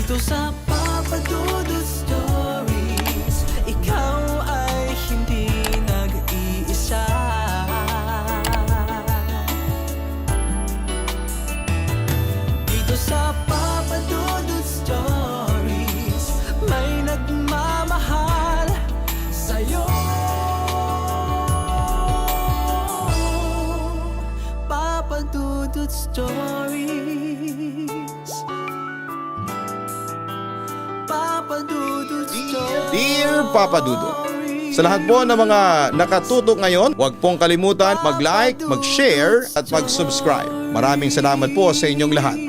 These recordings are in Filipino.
Dito sa Papa Dudut Stories, ikaw ay hindi nag-iisa. Dito sa Papa Dudut Stories, may nagmamahal sa'yo. Papa Dudut Stories. Papa Dudut Stories. Dear Papa Dudut, sa lahat po ng mga nakatutok ngayon, huwag pong kalimutan mag-like, mag-share at mag-subscribe. Maraming salamat po sa inyong lahat.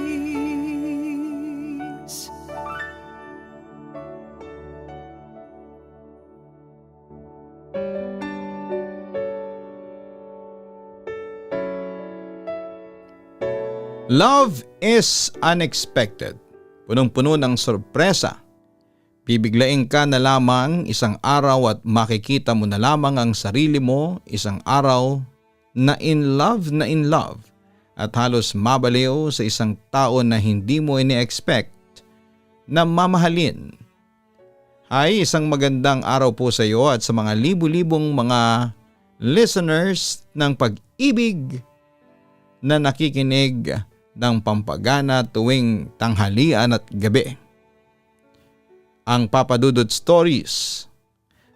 Love is unexpected. Punong-puno ng sorpresa. Bibiglain ka na lamang isang araw at makikita mo na lamang ang sarili mo isang araw na in love at halos mabaliw sa isang tao na hindi mo ini-expect na mamahalin. Ay, isang magandang araw po sa iyo at sa mga libu-libong mga listeners ng Pag-ibig na nakikinig ng Pampagana tuwing tanghalian at gabi. Ang Papa Dudut Stories.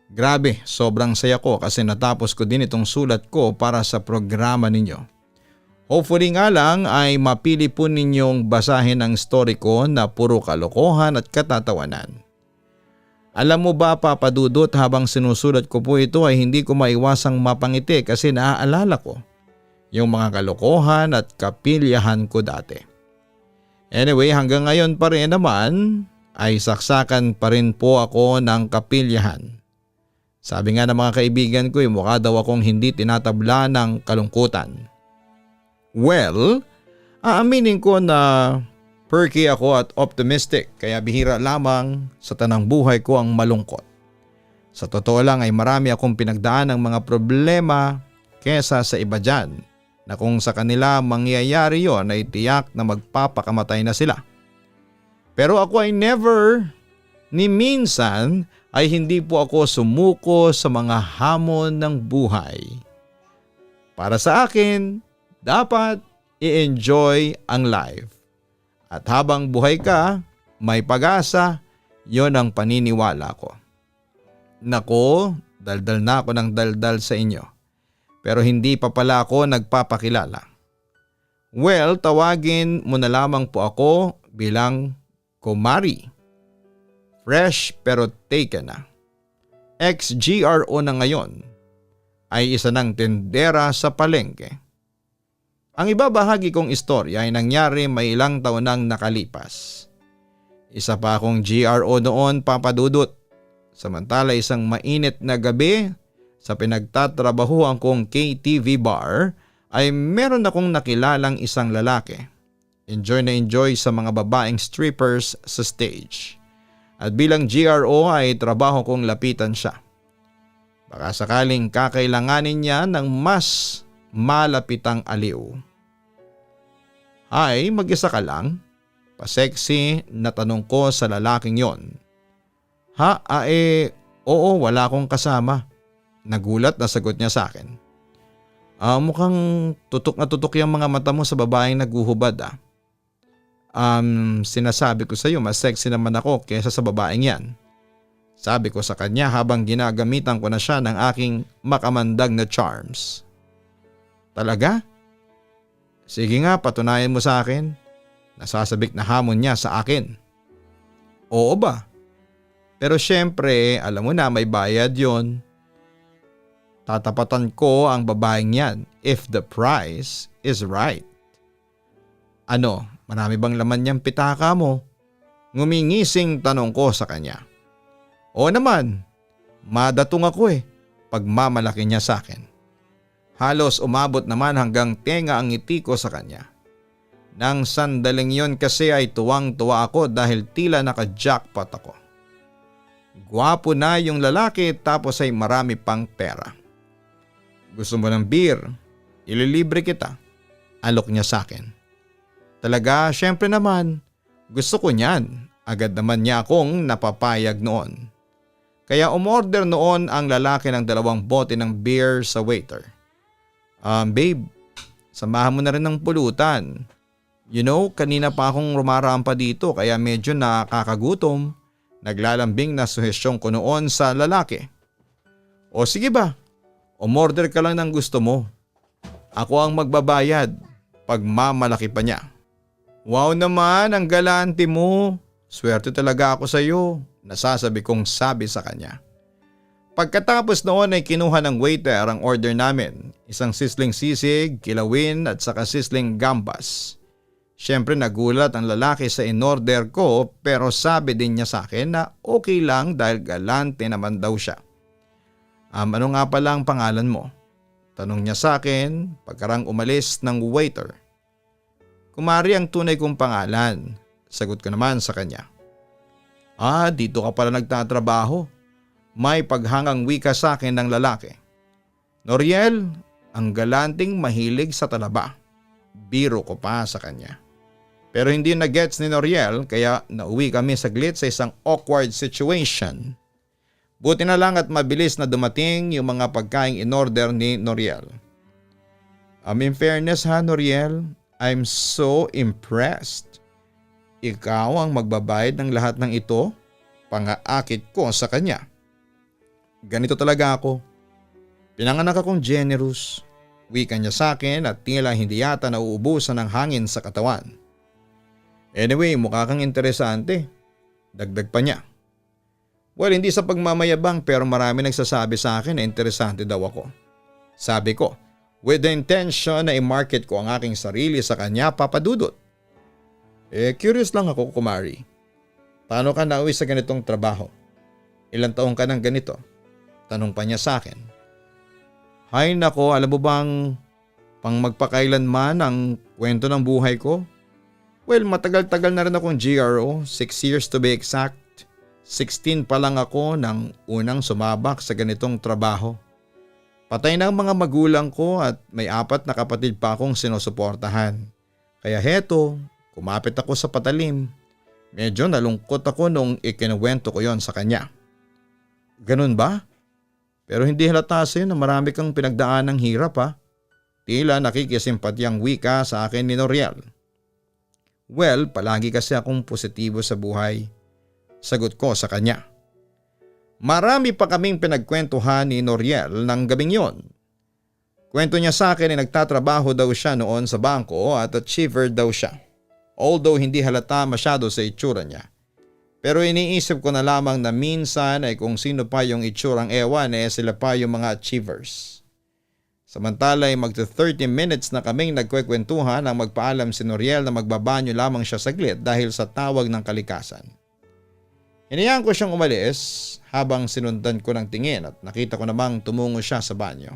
Grabe, sobrang saya ko kasi natapos ko din itong sulat ko para sa programa ninyo. Hopefully nga lang ay mapili po ninyong basahin ang story ko na puro kalokohan at katatawanan. Alam mo ba Papa Dudut, habang sinusulat ko po ito ay hindi ko maiwasang mapangiti kasi naaalala ko yung mga kalokohan at kapilyahan ko dati. Anyway, hanggang ngayon pa rin naman ay saksakan pa rin po ako ng kapilyahan. Sabi nga ng mga kaibigan ko ay mukha daw akong hindi tinatabla ng kalungkutan. Well, aaminin ko na perky ako at optimistic kaya bihira lamang sa tanang buhay ko ang malungkot. Sa totoo lang ay marami akong pinagdaan ng mga problema kesa sa iba dyan na kung sa kanila mangyayari yon ay tiyak na magpapakamatay na sila. Pero ako ay never, ni minsan ay hindi po ako sumuko sa mga hamon ng buhay. Para sa akin, dapat i-enjoy ang life. At habang buhay ka, may pag-asa, yon ang paniniwala ko. Nako, daldal na ako ng daldal sa inyo. Pero hindi pa pala ako nagpapakilala. Well, tawagin mo na lamang po ako bilang Kumari. Fresh pero taken na. Ex-GRO na ngayon ay isa ng tendera sa palengke. Ang ibabahagi kong istorya ay nangyari may ilang taon nang nakalipas. Isa pa akong GRO noon, Papa Dudut. Samantala isang mainit na gabi sa pinagtatrabahuan kong KTV bar ay meron akong nakilalang isang lalaki. Enjoy na enjoy sa mga babaeng strippers sa stage. At bilang GRO ay trabaho kong lapitan siya. Baka sakaling kakailanganin niya ng mas malapitang aliw. Ay, mag-isa ka lang? Pa-sexy na tanong ko sa lalaking yon. Oo, wala akong kasama. Nagulat na sagot niya sa akin. Mukhang tutok na tutok yung mga mata mo sa babaeng naguhubad Sinasabi ko sa iyo mas sexy naman ako kaysa sa babaeng yan. Sabi ko sa kanya habang ginagamitan ko na siya ng aking makamandag na charms. Talaga? Sige nga, patunayan mo sa akin. Nasasabik na hamon niya sa akin. Oo ba? Pero syempre, alam mo na may bayad yon. Tatapatan ko ang babaeng yan if the price is right. Ano, marami bang laman niyang pitaka mo? Ngumingising tanong ko sa kanya. Oo naman, madatong ako pagmamalaki niya sa akin. Halos umabot naman hanggang tenga ang ngiti ko sa kanya. Nang sandaling yon kasi ay tuwang-tuwa ako dahil tila naka-jackpot ako. Gwapo na yung lalaki tapos ay marami pang pera. Gusto mo ng beer? Ililibre kita. Alok niya sa akin. Talaga, syempre naman. Gusto ko niyan Agad naman niya akong napapayag noon. Kaya umorder noon ang lalaki ng 2 bote ng beer sa waiter. Babe, samahan mo na rin ng pulutan. You know, kanina pa akong rumarampa dito kaya medyo nakakagutom. Naglalambing na suhestyon ko noon sa lalaki. O sige ba, umorder ka lang ng gusto mo. Ako ang magbabayad, pagmamalaki pa niya. Wow naman, ang galante mo. Swerte talaga ako sa iyo, nasasabi kong sabi sa kanya. Pagkatapos noon ay kinuha ng waiter ang order namin, isang sisling sisig, kilawin at saka sisling gambas. Siyempre nagulat ang lalaki sa in-order ko pero sabi din niya sa akin na okay lang dahil galante naman daw siya. Ano nga pala ang pangalan mo? Tanong niya sa akin pagkarang umalis ng waiter. Kumari ang tunay kong pangalan. Sagot ko naman sa kanya. Dito ka pala nagtatrabaho. May paghangang wika sa akin ng lalaki. Noriel, ang galanting mahilig sa talaba. Biro ko pa sa kanya. Pero hindi na gets ni Noriel kaya nauwi kami saglit sa isang awkward situation. Buti na lang at mabilis na dumating yung mga pagkaing in-order ni Noriel. In fairness ha Noriel, I'm so impressed. Ikaw ang magbabayad ng lahat ng ito? Pangaakit ko sa kanya. Ganito talaga ako. Pinanganak akong generous. Wika niya sa akin at tila hindi yata nauubusan ng hangin sa katawan. Anyway, mukha kang interesante. Dagdag pa niya. Well, hindi sa pagmamayabang pero marami nagsasabi sa akin na interesante daw ako. Sabi ko, with the intention na i-market ko ang aking sarili sa kanya, papadudot. Curious lang ako, kumari. Paano ka nauwi sa ganitong trabaho? Ilang taong ka ng ganito? Tanong pa niya sa akin. Hay nako, alam mo bang pang magpakailanman ang kwento ng buhay ko? Well, matagal-tagal na rin akong GRO, 6 years to be exact. 16 pa lang ako nang unang sumabak sa ganitong trabaho. Patay na ang mga magulang ko at may 4 na kapatid pa akong sinusuportahan. Kaya heto, kumapit ako sa patalim. Medyo nalungkot ako nung ikinuwento ko yon sa kanya. Ganun ba? Pero hindi halata sa'yo na marami kang pinagdaan ng hirap ha. Tila nakikisimpatyang wika sa akin ni Noriel. Well, palagi kasi akong positibo sa buhay. Sagot ko sa kanya. Marami pa kaming pinagkwentuhan ni Noriel ng gabing yon. Kwento niya sa akin ay nagtatrabaho daw siya noon sa bangko at achiever daw siya. Although hindi halata masyado sa itsura niya. Pero iniisip ko na lamang na minsan ay kung sino pa yung itsurang ewan sila pa yung mga achievers. Samantala ay magto 30 minutes na kaming nagkwekwentuhan nang magpaalam si Noriel na magbabanyo lamang siya saglit dahil sa tawag ng kalikasan. Hinayaan ko siyang umalis habang sinundan ko ng tingin at nakita ko namang tumungo siya sa banyo.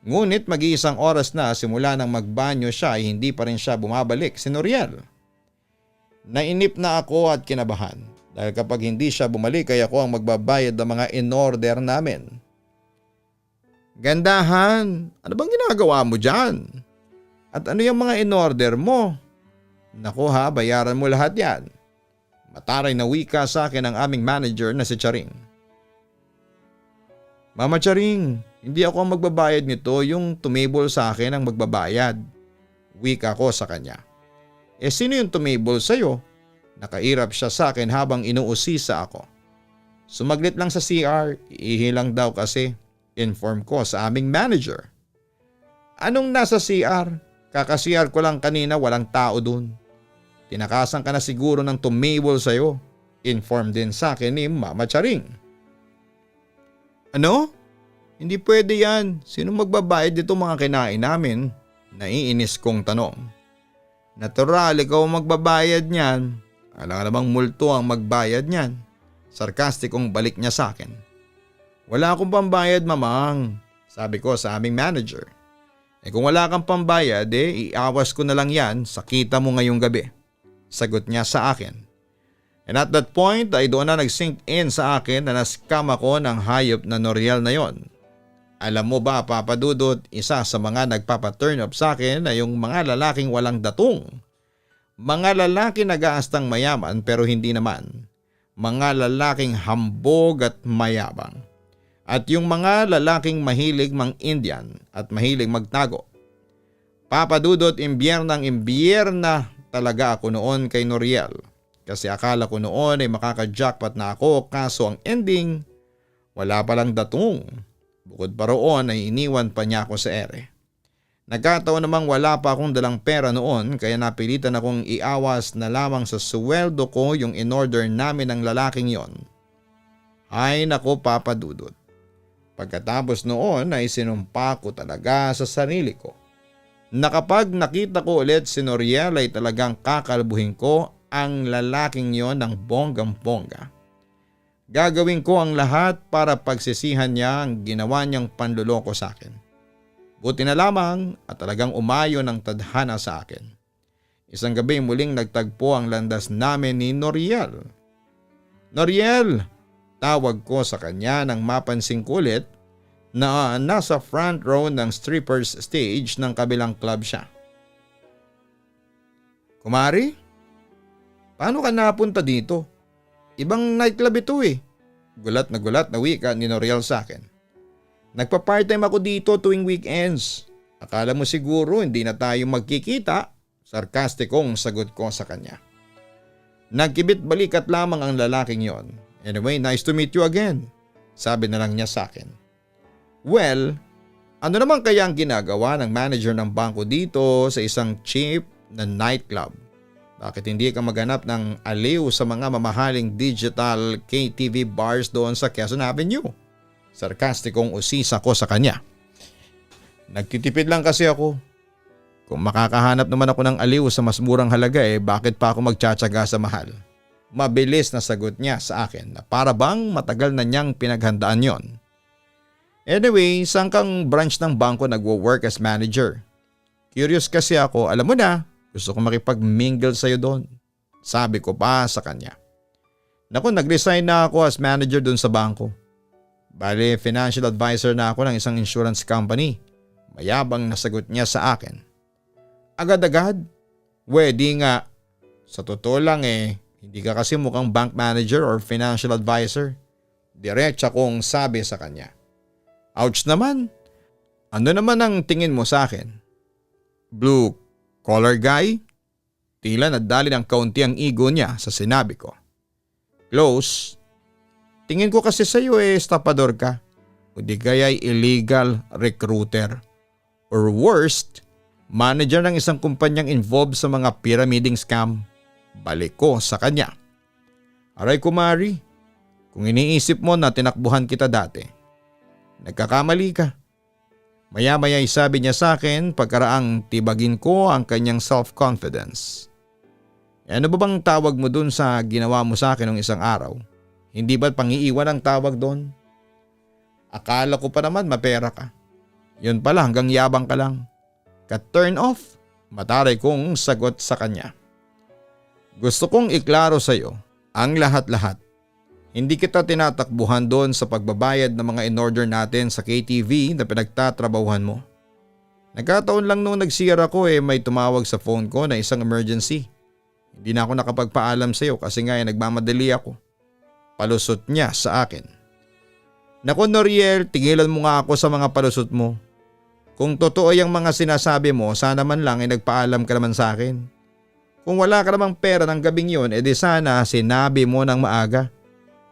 Ngunit mag-iisang oras na simula nang magbanyo siya ay hindi pa rin siya bumabalik si Noriel. Nainip na ako at kinabahan dahil kapag hindi siya bumalik ay ako ang magbabayad ng mga in-order namin. Gandahan, ano bang ginagawa mo dyan? At ano yung mga in-order mo? Naku ha, bayaran mo lahat yan. Mataray na wika sa akin ang aming manager na si Charing. Mama Charing, hindi ako ang magbabayad nito, yung tumable sa akin ang magbabayad. Wika ko sa kanya. Sino yung tumable sa'yo? Nakairap siya sa akin habang inuusisa ako. Sumaglit lang sa CR, ihilang daw kasi. Inform ko sa aming manager. Anong nasa CR? Kaka-CR ko lang kanina, walang tao dun. Tinakasan ka na siguro ng tumable sa'yo. Inform din sa akin ni Mama Charing. Ano? Hindi pwede yan. Sino magbabayad dito mga kinain namin? Naiinis kong tanong. Natural, ikaw ang magbabayad niyan. Alam namang multo ang magbayad niyan. Sarkastikong balik niya sa akin. Wala akong pambayad, mamang. Sabi ko sa aming manager. Kung wala kang pambayad, iawas ko na lang yan sa kita mo ngayong gabi. Sagot niya sa akin. And at that point ay doon na nag-sink in sa akin na na-scam ako ng hayop na Noriel na yon. Alam mo ba, Papadudot, isa sa mga nagpapaturn up sa akin ay yung mga lalaking walang datong. Mga lalaki nag-aastang mayaman pero hindi naman. Mga lalaking hambog at mayabang. At yung mga lalaking mahilig mang-Indian at mahilig magtago. Papa Dudut, imbyerna talaga ako noon kay Noriel. Kasi akala ko noon ay makaka-jackpot na ako, kaso ang ending, wala palang datong. Bukod pa roon ay iniwan pa niya ako sa ere. Nagkataon namang wala pa akong dalang pera noon kaya napilitan akong iawas na lamang sa sweldo ko yung in-order namin ng lalaking yon. Ay nako, Papa Dudut. Pagkatapos noon ay sinumpa ko talaga sa sarili ko na kapag nakita ko ulit si Noriel ay talagang kakalbuhin ko ang lalaking yon ng bonggang-bongga. Gagawin ko ang lahat para pagsisihan niya ang ginawa niyang panluloko sa akin. Buti na lamang at talagang umayon ang tadhana sa akin. Isang gabi muling nagtagpo ang landas namin ni Noriel. Noriel! Tawag ko sa kanya nang mapansin ko ulit na nasa front row ng strippers stage ng kabilang club siya. Kumari? Paano ka napunta dito? Ibang nightclub ito eh. Gulat na wika ni Noriel sa akin. Nagpa-part-time ako dito tuwing weekends. Akala mo siguro hindi na tayo magkikita? Sarkastikong sagot ko sa kanya. Nagkibit balikat lamang ang lalaking yon. Anyway, nice to meet you again. Sabi na lang niya sa akin. Well, ano naman kaya ang ginagawa ng manager ng bangko dito sa isang cheap na nightclub? Bakit hindi ka maghanap ng aliw sa mga mamahaling digital KTV bars doon sa Quezon Avenue? Sarkastikong usisa ko sa kanya. Nagtitipid lang kasi ako. Kung makakahanap naman ako ng aliw sa mas murang halaga bakit pa ako magtsatsaga sa mahal? Mabilis na sagot niya sa akin na para bang matagal na niyang pinaghandaan yon. Anyway, saan kang branch ng bangko nagwo-work as manager? Curious kasi ako, alam mo na, gusto ko makipag-mingle sa'yo doon. Sabi ko pa sa kanya. Naku, nag-resign na ako as manager doon sa bangko. Bale, financial advisor na ako ng isang insurance company. Mayabang na sagot niya sa akin. Agad-agad? Di nga. Sa totoo lang hindi ka kasi mukhang bank manager or financial advisor. Diretsa kong sabi sa kanya. Ouch naman. Ano naman ang tingin mo sa akin? Blue collar guy? Tila nadali ng kaunti ang ego niya sa sinabi ko. Close. Tingin ko kasi sa iyo estapador ka. O di kaya'y illegal recruiter. Or worst, manager ng isang kumpanyang involved sa mga pyramiding scam. Balik ko sa kanya. Aray kumari, kung iniisip mo na tinakbuhan kita dati, nagkakamali ka. Maya-maya sabi niya sa akin pagkaraang tibagin ko ang kanyang self-confidence. Ano ba bang tawag mo dun sa ginawa mo sa akin ng isang araw? Hindi ba't pangiiwan ang tawag doon? Akala ko pa naman mapera ka. Yun pala hanggang yabang ka lang. Ka-turn off, mataray kong sagot sa kanya. Gusto kong iklaro sa iyo ang lahat-lahat. Hindi kita tinatakbuhan doon sa pagbabayad ng mga in-order natin sa KTV na pinagtatrabahuhan mo. Nagkataon lang nung nag-CR ako may tumawag sa phone ko na isang emergency. Hindi na ako nakapagpaalam sa iyo kasi nga nagmamadali ako. Palusot niya sa akin. Naku Noriel, tigilan mo nga ako sa mga palusot mo. Kung totoo yung mga sinasabi mo, sana man lang nagpaalam ka naman sa akin. Kung wala ka namang pera ng gabing yun, edi sana sinabi mo ng maaga.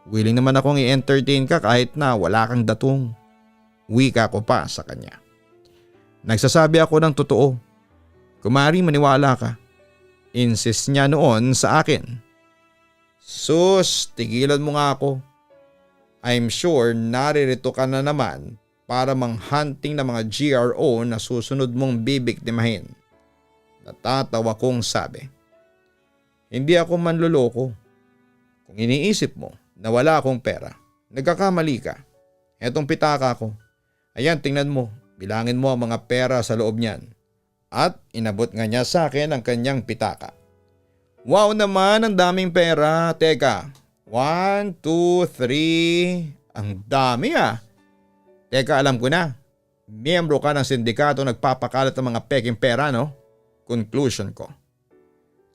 Willing naman akong i-entertain ka kahit na wala kang datong. Wika ko pa sa kanya. Nagsasabi ako ng totoo. Kumari maniwala ka. Insist niya noon sa akin. Sus, tigilan mo nga ako. I'm sure naririto ka na naman para manghunting ng mga GRO na susunod mong bibiktimahin. Natatawa kong sabi. Hindi ako manluloko. Kung iniisip mo na wala akong pera, nagkakamali ka. Etong pitaka ko. Ayan, tingnan mo. Bilangin mo ang mga pera sa loob niyan. At inabot nga niya sa akin ang kanyang pitaka. Wow naman, ang daming pera. Teka, 1, 2, 3. Ang dami Teka, alam ko na. Miyembro ka ng sindikato nagpapakalat ng mga peking pera, no? Conclusion ko.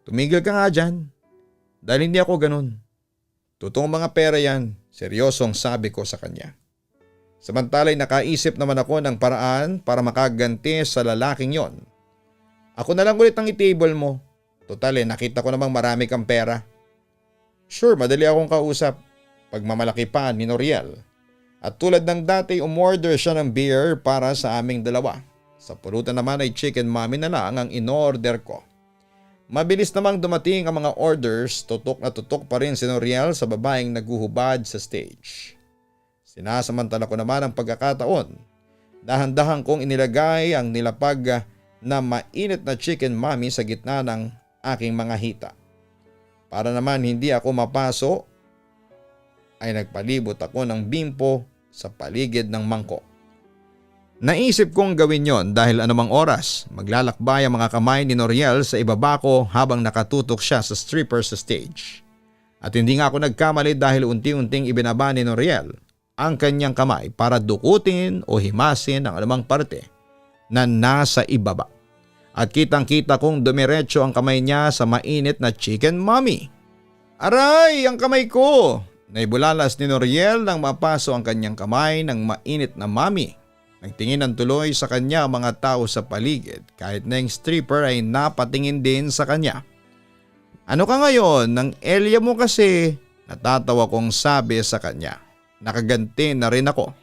Tumigil ka nga dyan. Dahil hindi ako ganun. Totoong mga pera yan, seryosong sabi ko sa kanya. Samantala'y nakaisip naman ako ng paraan para makaganti sa lalaking yon. Ako na lang ulit ang i-table mo. Total nakita ko namang marami kang pera. Sure, madali akong kausap. Pagmamalaki pa ni Noriel. At tulad ng dati, umorder siya ng beer para sa aming dalawa. Sa pulutan naman ay chicken mommy na lang ang in-order ko. Mabilis namang dumating ang mga orders, tutok na tutok pa rin si Noriel sa babaeng naguhubad sa stage. Sinasamantala ko naman ang pagkakataon. Dahan-dahan kong inilagay ang nilapag na mainit na chicken mommy sa gitna ng aking mga hita. Para naman hindi ako mapaso, ay nagpalibot ako ng bimpo sa paligid ng mangkok. Naisip kong gawin yon dahil anumang oras maglalakbay ang mga kamay ni Noriel sa ibaba ko habang nakatutok siya sa stripper sa stage. At hindi nga ako nagkamali dahil unti-unting ibinaba ni Noriel ang kanyang kamay para dukutin o himasin ang anumang parte na nasa ibaba. At kitang-kita kong dumiretso ang kamay niya sa mainit na chicken mommy. Aray! Ang kamay ko! Naibulalas ni Noriel nang mapaso ang kanyang kamay ng mainit na mommy. Nagtingin ng tuloy sa kanya ang mga tao sa paligid kahit na yung stripper ay napatingin din sa kanya. Ano ka ngayon? Nang Elia mo kasi, natatawa kong sabi sa kanya. Nakaganti na rin ako.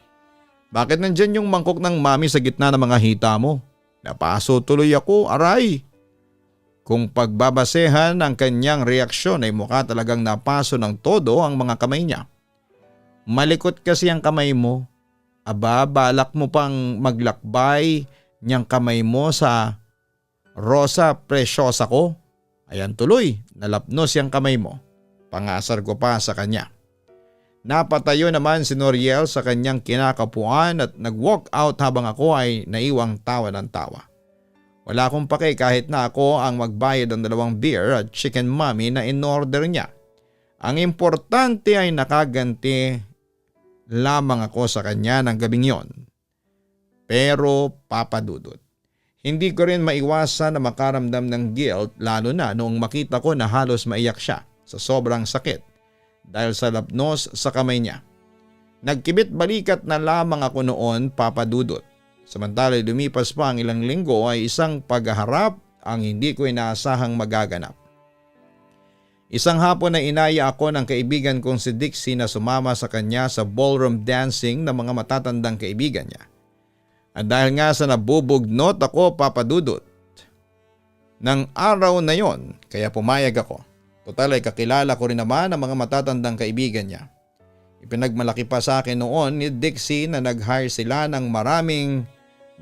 Bakit nandyan yung mangkok ng mami sa gitna ng mga hita mo? Napaso tuloy ako, aray. Kung pagbabasehan ang kanyang reaksyon ay mukha talagang napaso ng todo ang mga kamay niya. Malikot kasi ang kamay mo. Aba, balak mo pang maglakbay niyang kamay mo sa rosa presyosa ko. Ayan tuloy, nalapnos yung kamay mo. Pangasar ko pa sa kanya. Napatayo naman si Noriel sa kanyang kinakapuan at nag-walk out habang ako ay naiwang tawa ng tawa. Wala akong pake kahit na ako ang magbayad ng 2 beer at chicken mommy na in-order niya. Ang importante ay nakaganti lamang ako sa kanya ng gabing yon. Pero papadudot, hindi ko rin maiwasan na makaramdam ng guilt lalo na noong makita ko na halos maiyak siya sa sobrang sakit dahil sa lapnos sa kamay niya. Nagkibit balikat na lamang ako noon, papadudot. Samantala lumipas pa ang ilang linggo ay isang paghaharap ang hindi ko inaasahang magaganap. Isang hapon na inaya ako ng kaibigan kong si Dixie na sumama sa kanya sa ballroom dancing ng mga matatandang kaibigan niya. At dahil nga sa nabubugnot ako, papadudot ng araw na yon, kaya pumayag ako. Total ay kakilala ko rin naman ang mga matatandang kaibigan niya. Ipinagmalaki pa sa akin noon ni Dixie na nag-hire sila ng maraming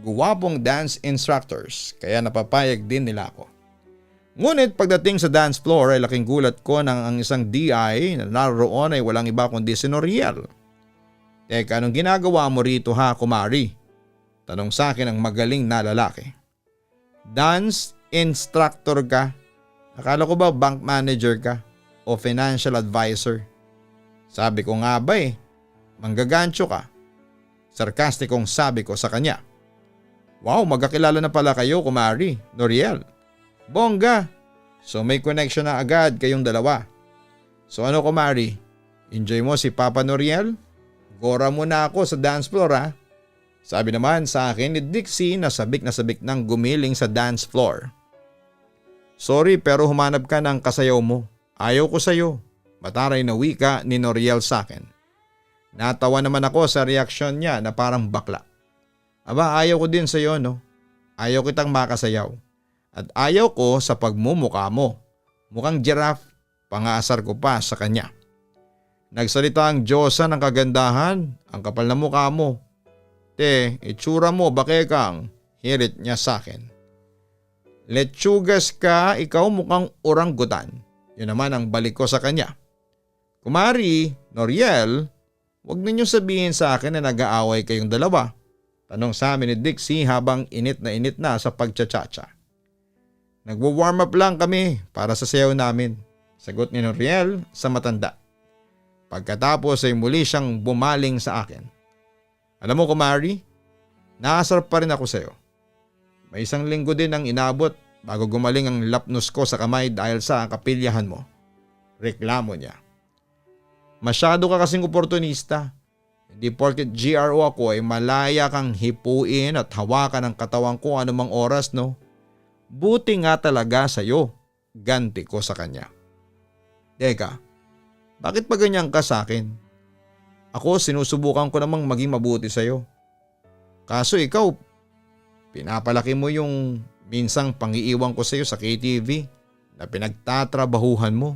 guwapong dance instructors, kaya napapayag din nila ako. Ngunit pagdating sa dance floor ay laking gulat ko nang ang isang DI na naroon ay walang iba kundi si Noriel. Teka, anong ginagawa mo rito ha, kumari? Tanong sa akin ang magaling na lalaki. Dance instructor ka? Akala ko ba bank manager ka o financial advisor? Sabi ko nga ba manggagancho ka. Sarkastikong sabi ko sa kanya. Wow, magkakilala na pala kayo, kumari, Noriel. Bongga! So may connection na agad kayong dalawa. So ano kumari? Enjoy mo si Papa Noriel? Gora mo na ako sa dance floor ha? Sabi naman sa akin ni Dixie na sabik ng gumiling sa dance floor. Sorry pero humanap ka ng kasayaw mo. Ayaw ko sayo. Mataray na wika ni Noriel sa akin. Natawa naman ako sa reaksyon niya na parang bakla. Aba ayaw ko din sayo no. Ayaw kitang makasayaw. At ayaw ko sa pagmumukha mo. Mukhang giraffe, pangasar ko pa sa kanya. Nagsalita ang Diyosa ng kagandahan, ang kapal na mukha mo. Te, itsura mo bakekang, hirit niya sa akin. Lechugas ka, ikaw mukhang oranggutan. Yun naman ang balik ko sa kanya. Kumari, Noriel, huwag ninyo sabihin sa akin na nag-aaway kayong dalawa. Tanong sa amin ni Dixie habang init na sa pagtsatsacha. Nagwo-warm up lang kami para sa sayaw namin, sagot ni Noriel sa matanda. Pagkatapos ay muli siyang bumaling sa akin. Alam mo kumari, naasar pa rin ako sayo. May 1 linggo din ang inabot bago gumaling ang lapnos ko sa kamay dahil sa kapilyahan mo. Reklamo niya. Masyado ka kasing oportunista. Hindi porket GRO ako ay malaya kang hipuin at hawakan ang katawan ko anumang oras, no? Buti nga talaga sa'yo. Ganti ko sa kanya. Teka, bakit pa ganyan ka sa akin? Ako sinusubukan ko namang maging mabuti sa'yo. Kaso ikaw, pinapalaki mo yung minsang pangiiwan ko sa'yo sa KTV na pinagtatrabahuhan mo.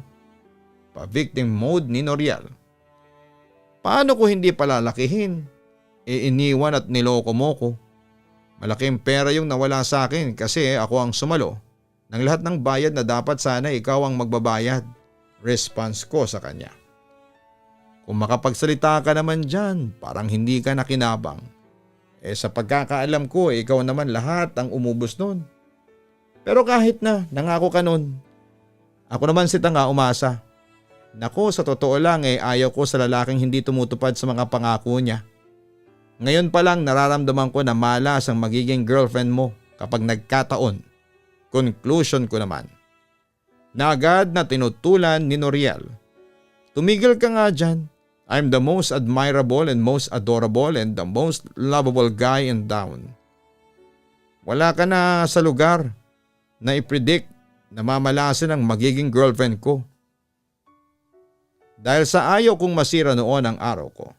Pa-victim mode ni Noriel. Paano ko hindi palalakihin? Iniwan at niloko mo ko. Malaking pera yung nawala sa akin kasi ako ang sumalo ng lahat ng bayad na dapat sana ikaw ang magbabayad. Response ko sa kanya. Kung makapagsalita ka naman dyan, parang hindi ka nakinabang. Sa pagkakaalam ko, ikaw naman lahat ang umubos nun. Pero kahit na, nangako ka nun. Ako naman si tanga umasa. Nako, sa totoo lang ayaw ko sa lalaking hindi tumutupad sa mga pangako niya. Ngayon pa lang nararamdaman ko na malas ang magiging girlfriend mo kapag nagkataon. Conclusion ko naman. Na agad na tinutulan ni Noriel. Tumigil ka nga dyan. I'm the most admirable and most adorable and the most lovable guy in town. Wala ka na sa lugar na i-predict na mamalasin ang magiging girlfriend ko. Dahil sa ayaw kong masira noon ang araw ko,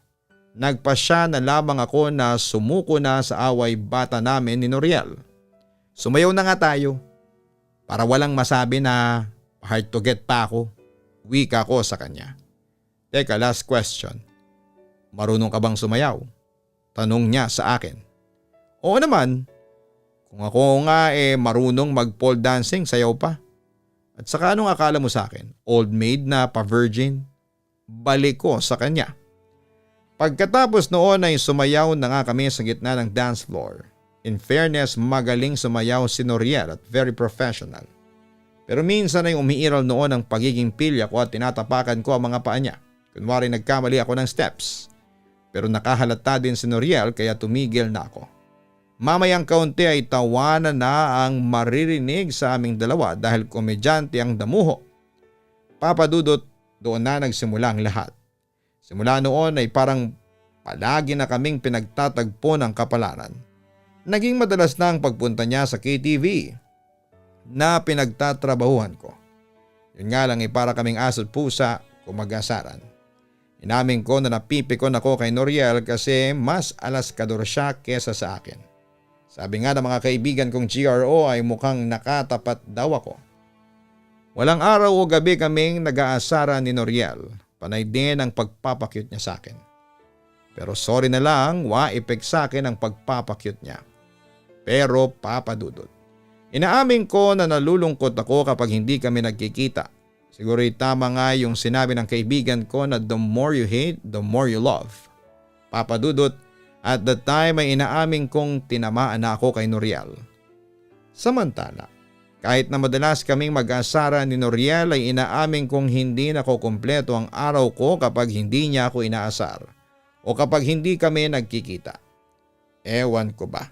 nagpasya na lamang ako na sumuko na sa away bata namin ni Noriel. Sumayaw na nga tayo para walang masabi na hard to get pa ako. Wika ko sa kanya. Teka, last question. Marunong ka bang sumayaw? Tanong niya sa akin. Oo naman. Kung ako nga marunong mag pole dancing, sayaw pa. At saka anong akala mo sa akin? Old maid na pa-virgin? Balik ko sa kanya. Pagkatapos noon ay sumayaw na nga kami sa gitna ng dance floor. In fairness, magaling sumayaw si Noriel at very professional. Pero minsan ay umiiral noon ang pagiging pilya ko at tinatapakan ko ang mga paa niya. Kunwari nagkamali ako ng steps. Pero nakahalata din si Noriel kaya tumigil na ako. Mamayang kaunti ay tawanan na ang maririnig sa aming dalawa dahil komedyante ang damuho. Papadudot, doon na nagsimula ang lahat. Simula noon ay parang palagi na kaming pinagtatagpo ng kapalaran. Naging madalas na ang pagpunta niya sa KTV na pinagtatrabahuhan ko. Yun nga lang para kaming aso't pusa kung mag-asaran. Inamin ko na napipikon ako kay Noriel kasi mas alaskador siya kesa sa akin. Sabi nga ng mga kaibigan kong GRO ay mukhang nakatapat daw ako. Walang araw o gabi kaming nag-aasara ni Noriel. Panay din ang pagpapakyut niya sa akin. Pero sorry na lang, wa-epek sa akin ang pagpapakyut niya. Pero papadudod. Inaamin ko na nalulungkot ako kapag hindi kami nagkikita. Siguro tama nga yung sinabi ng kaibigan ko na the more you hate, the more you love. Papadudot, at the time ay inaamin kong tinamaan na ako kay Noriel. Samantala, kahit na madalas kaming mag-asara ni Noriel ay inaamin kong hindi na ko kumpleto ang araw ko kapag hindi niya ako inaasar o kapag hindi kami nagkikita. Ewan ko ba,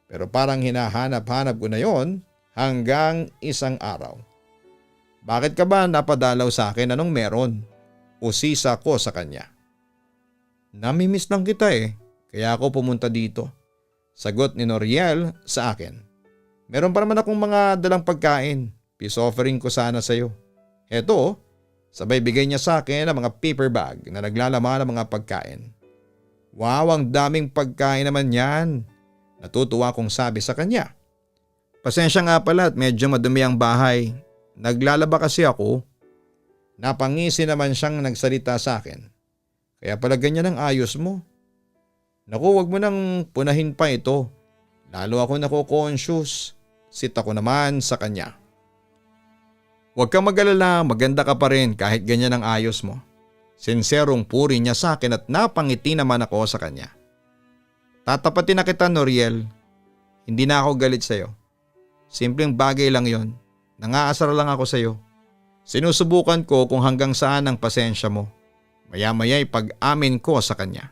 pero parang hinahanap-hanap ko na yon hanggang isang araw. Bakit ka ba napadalaw sa akin? Anong meron? Usisa ko sa kanya. Namimiss lang kita kaya ako pumunta dito. Sagot ni Noriel sa akin. Meron pa naman akong mga dalang pagkain. Peace offering ko sana sa iyo. Eto, sabay bigay niya sa akin ang mga paper bag na naglalaman ng mga pagkain. Wow, ang daming pagkain naman yan. Natutuwa kong sabi sa kanya. Pasensya nga pala at medyo madumi ang bahay. Naglalaba kasi ako. Napangisi naman siyang nagsalita sa akin. Kaya pala ganyan ang ayos mo. Naku, wag mo nang punahin pa ito. Lalo ako nako-conscious. Sit ako naman sa kanya. Huwag kang mag-alala, maganda ka pa rin kahit ganyan ang ayos mo. Sinserong puri niya sa akin at napangiti naman ako sa kanya. Tatapatin na kita, Noriel. Hindi na ako galit sa'yo. Simpleng bagay lang yon. Nangaasar lang ako sa'yo. Sinusubukan ko kung hanggang saan ang pasensya mo. Maya-maya'y pag-amin ko sa kanya.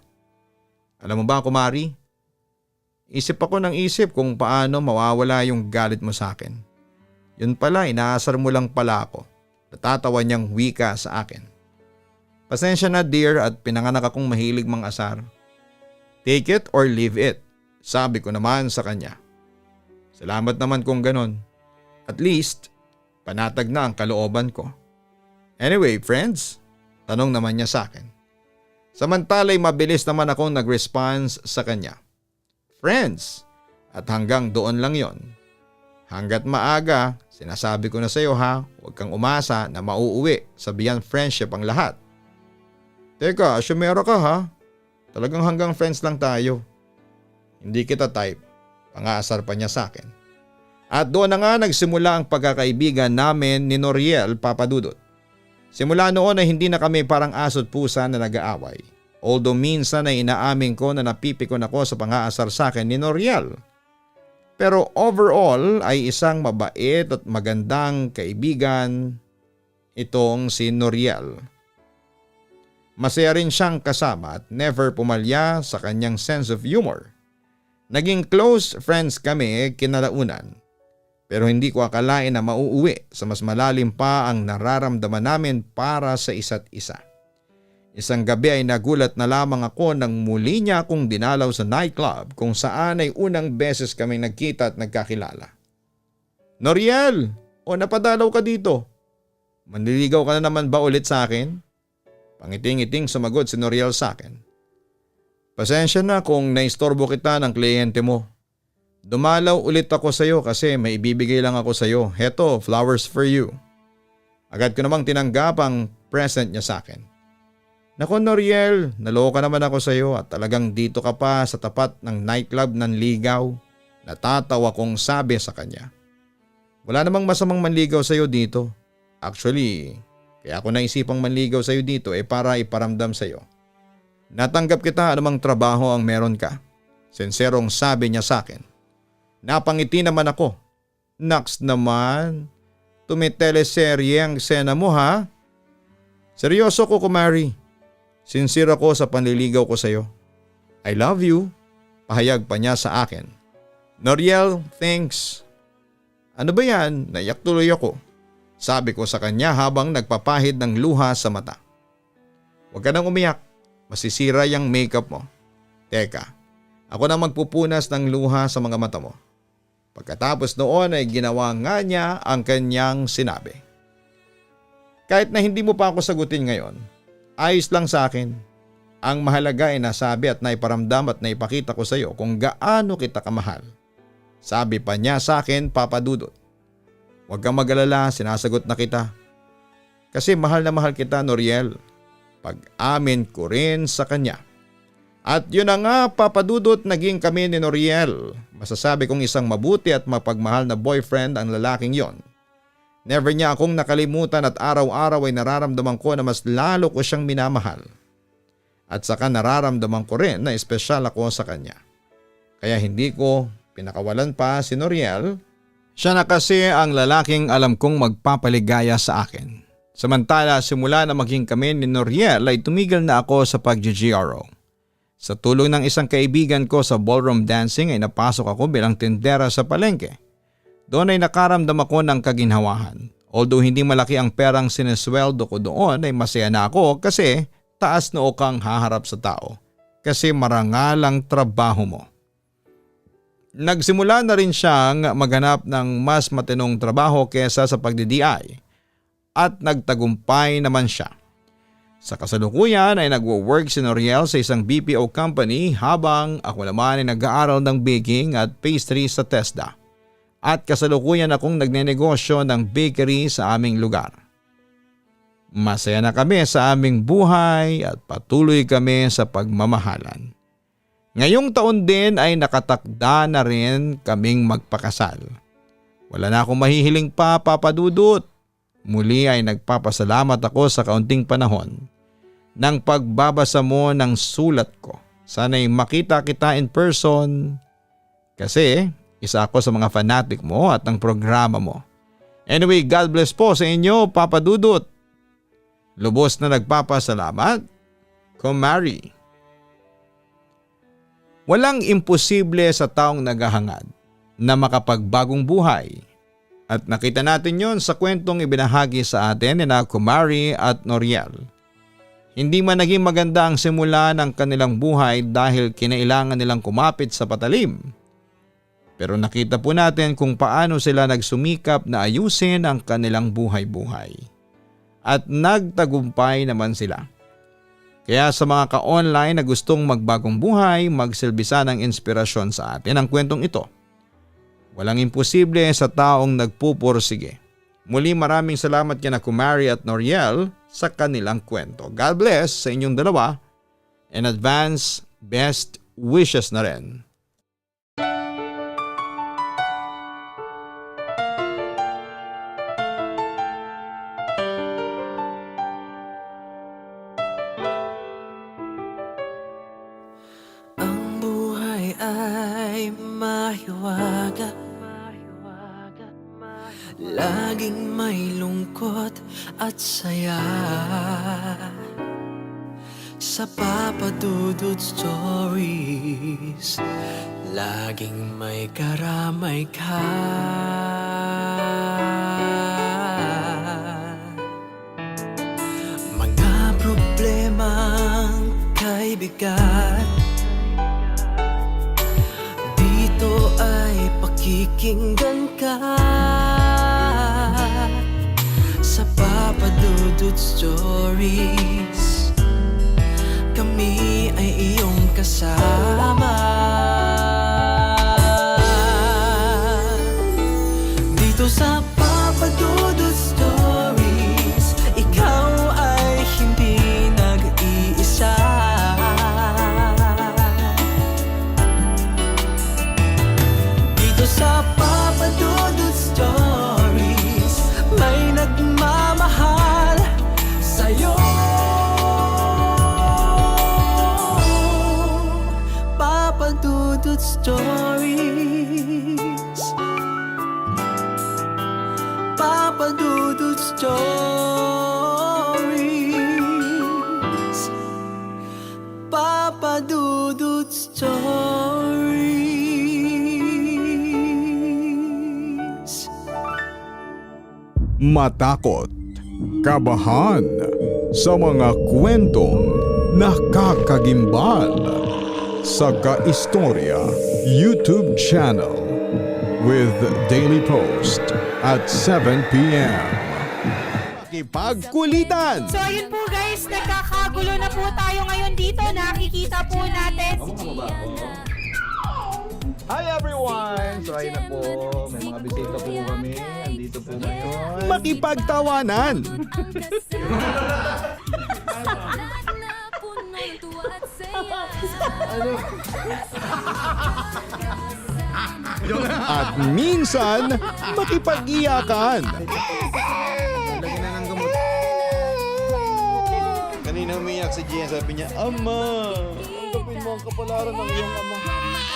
Alam mo ba, kumari? Isip ako ng isip kung paano mawawala yung galit mo sa akin. Yun pala, inaasar mo lang pala ako. Natatawa niyang wika sa akin. Pasensya na dear at pinanganak akong mahilig mang-asar. Take it or leave it, sabi ko naman sa kanya. Salamat naman kung ganon. At least, panatag na ang kalooban ko. Anyway friends, tanong naman niya sa akin. Samantala'y mabilis naman akong nag-response sa kanya. Friends, at hanggang doon lang yon. Hanggat maaga, sinasabi ko na sa iyo ha, huwag kang umasa na mauuwi sa beyond friendship ang lahat. Teka, asyumero ka ha? Talagang hanggang friends lang tayo. Hindi kita type, pangaasar pa niya sa akin. At doon na nga nagsimula ang pagkakaibigan namin ni Noriel Papadudot. Simula noon ay hindi na kami parang aso't pusa na nag-aaway. Although minsan ay inaamin ko na napipikon ako sa pangaasar sa akin ni Noriel. Pero overall ay isang mabait at magandang kaibigan itong si Noriel. Masaya rin siyang kasama at never pumalya sa kanyang sense of humor. Naging close friends kami kinalaunan. Pero hindi ko akalain na mauuwi sa mas malalim pa ang nararamdaman namin para sa isa't isa. Isang gabi ay nagulat na lamang ako nang muli niya akong dinalaw sa nightclub kung saan ay unang beses kaming nagkita at nagkakilala. Noriel, napadalaw ka dito. Manliligaw ka na naman ba ulit sa akin? Pangiting-iting sumagot si Noriel sa akin. Pasensya na kung naistorbo kita ng kliyente mo. Dumalaw ulit ako sa iyo kasi may ibibigay lang ako sa iyo. Heto, flowers for you. Agad ko namang tinanggap ang present niya sa akin. Naku Noriel, naloka naman ako sa iyo at talagang dito ka pa sa tapat ng nightclub ng ligaw. Natatawa kong sabi sa kanya. Wala namang masamang manligaw sa iyo dito. Actually, kaya ako naisipang manligaw sa iyo dito para iparamdam sa iyo. Natanggap kita anumang trabaho ang meron ka. Sinserong sabi niya sa akin. Napangiti naman ako. Naks naman, tumiteleserye ang eksena mo ha? Seryoso ko kumari. Sincere ako sa panliligaw ko sa iyo. I love you. Pahayag pa niya sa akin. Noriel, thanks. Ano ba yan? Naiyak tuloy ako. Sabi ko sa kanya habang nagpapahid ng luha sa mata. Huwag ka nang umiyak. Masisira yung makeup mo. Teka, ako na magpupunas ng luha sa mga mata mo. Pagkatapos noon ay ginawa nga niya ang kanyang sinabi. Kahit na hindi mo pa ako sagutin ngayon, ayos lang sa akin. Ang mahalaga ay nasabi at naiparamdam at naipakita ko sa iyo kung gaano kita kamahal. Sabi pa niya sa akin, Papa Dudut. Huwag kang mag-alala, sinasagot na kita. Kasi mahal na mahal kita, Noriel. Pag-amin ko rin sa kanya. At yun na nga Papadudot, naging kami ni Noriel. Masasabi kong isang mabuti at mapagmahal na boyfriend ang lalaking yon. Never niya akong nakalimutan at araw-araw ay nararamdaman ko na mas lalo ko siyang minamahal. At saka nararamdaman ko rin na espesyal ako sa kanya. Kaya hindi ko pinakawalan pa si Noriel. Siya na kasi ang lalaking alam kong magpapaligaya sa akin. Samantala simula na maging kami ni Noriel ay tumigil na ako sa pag-GRO. Sa tulong ng isang kaibigan ko sa ballroom dancing ay napasok ako bilang tindera sa palengke. Doon ay nakaramdam ako ng kaginhawahan. Although hindi malaki ang perang sinesweldo ko doon ay masaya na ako kasi taas noo kang haharap sa tao. Kasi marangalang trabaho mo. Nagsimula na rin siyang maghanap ng mas matinong trabaho kesa sa pagdi-DI. At nagtagumpay naman siya. Sa kasalukuyan ay nagwo-work si Noriel sa isang BPO company habang ako naman ay nag-aaral ng baking at pastry sa TESDA. At kasalukuyan akong nagnenegosyo ng bakery sa aming lugar. Masaya na kami sa aming buhay at patuloy kami sa pagmamahalan. Ngayong taon din ay nakatakda na rin kaming magpakasal. Wala na akong mahihiling pa, Papa Dudut. Muli ay nagpapasalamat ako sa kaunting panahon ng pagbabasa mo ng sulat ko. Sana'y makita kita in person kasi isa ako sa mga fanatic mo at ng programa mo. Anyway, God bless po sa inyo, Papa Dudut. Lubos na nagpapasalamat, Kumari. Walang imposible sa taong naghahangad na makapagbagong buhay. At nakita natin yon sa kwentong ibinahagi sa atin ni na Kumari at Noriel. Hindi man naging maganda ang simula ng kanilang buhay dahil kinailangan nilang kumapit sa patalim. Pero nakita po natin kung paano sila nagsumikap na ayusin ang kanilang buhay-buhay. At nagtagumpay naman sila. Kaya sa mga ka-online na gustong magbagong buhay, magsilbisa ng inspirasyon sa atin ang kwentong ito. Walang imposible sa taong nagpupursige. Muli maraming salamat kina Kumari at Noriel sa kanilang kwento. God bless sa inyong dalawa and advance best wishes na rin. Ang buhay ay mahiwaga, laging may lungkot at saya. Sa Papa Dudut Stories, laging may karamay ka. Mga problemang kay bigat, dito ay pakikinggan ka. Sa Papa Dudut Stories, kami ay iyong kasama. Dito sa Papa Dudut Stories, ikaw ay hindi nag-iisa. Dito sa Papa Dudut Stories, may nagmamahal sa'yo. Papa Dudut Stories, Papa Dudut Stories, Papa Dudut Stories. Matakot, kabahan sa mga kwentong nakakagimbal sa Kaistorya YouTube channel with daily post at 7 p.m. Kipagkulitan! So ayun po guys, nagkakagulo na po tayo ngayon dito. Nakikita po natin Hi everyone! So ayun na po, may mga bisita po kami. Andito po ngayon. Makipagtawanan! At minsan, makipag-iyakan. Lagyan na ng gamot. Kanina umiyak si Gian, sabi niya, Ama, tanggapin mo ang kapalaran ng iyong ama.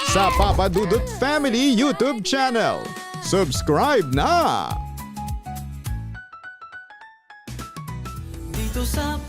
Sa Papa Dudut Family YouTube channel. Subscribe na! Dito sa